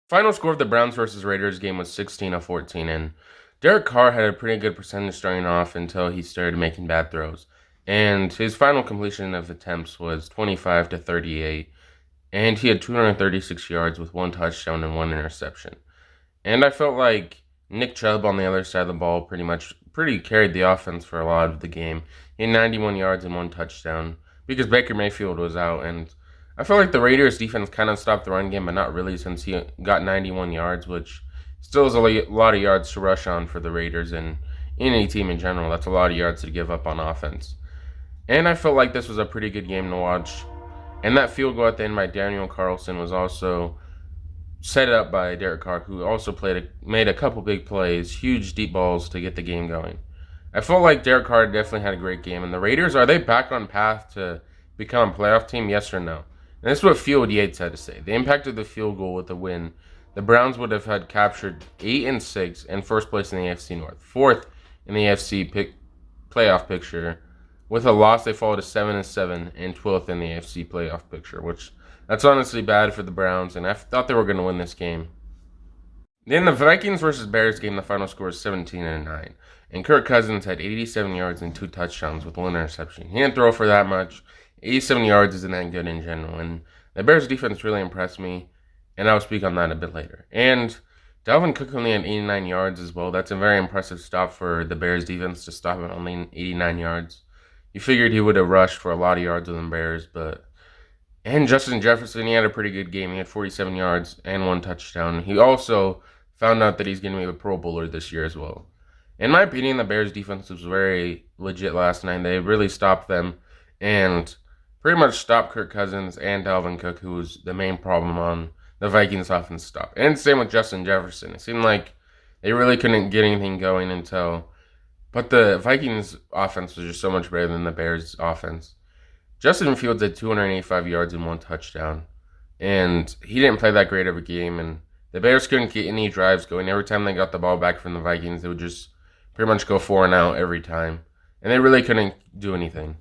Final score of the Browns versus Raiders game was 16-14, and Derek Carr had a pretty good percentage starting off until he started making bad throws. And his final completion of attempts was 25 to 38, and he had 236 yards with one touchdown and one interception. And I felt like Nick Chubb on the other side of the ball pretty carried the offense for a lot of the game. He had 91 yards and one touchdown because Baker Mayfield was out, and I felt like the Raiders defense kind of stopped the run game, but not really since he got 91 yards, which still is a lot of yards to rush on for the Raiders and any team in general. That's a lot of yards to give up on offense. And I felt like this was a pretty good game to watch. And that field goal at the end by Daniel Carlson was also set up by Derek Carr, who also made a couple big plays, huge deep balls to get the game going. I felt like Derek Carr definitely had a great game. And the Raiders, are they back on path to become a playoff team? Yes or no? And this is what Field Yates had to say. The impact of the field goal with the win, the Browns would have had captured 8-6 and first place in the AFC North, fourth in the AFC playoff picture. With a loss, they fall to 7-7 and 12th in the AFC playoff picture, which that's honestly bad for the Browns. And I thought they were going to win this game. Then the Vikings versus Bears game, the final score is 17-9, and Kirk Cousins had 87 yards and two touchdowns with one interception. He didn't throw for that much. 87 yards isn't that good in general, and the Bears defense really impressed me, and I'll speak on that a bit later. And Dalvin Cook only had 89 yards as well. That's a very impressive stop for the Bears defense to stop at only 89 yards. You figured he would have rushed for a lot of yards with the Bears, and Justin Jefferson, he had a pretty good game. He had 47 yards and one touchdown. He also found out that he's going to be a Pro Bowler this year as well. In my opinion, the Bears defense was very legit last night. They really stopped them and pretty much stopped Kirk Cousins and Dalvin Cook, who was the main problem on the Vikings offense stop. And same with Justin Jefferson. It seemed like they really couldn't get anything going but the Vikings offense was just so much better than the Bears offense. Justin Fields had 285 yards and one touchdown, and he didn't play that great of a game, and the Bears couldn't get any drives going. Every time they got the ball back from the Vikings, they would just pretty much go 4 and out every time, and they really couldn't do anything.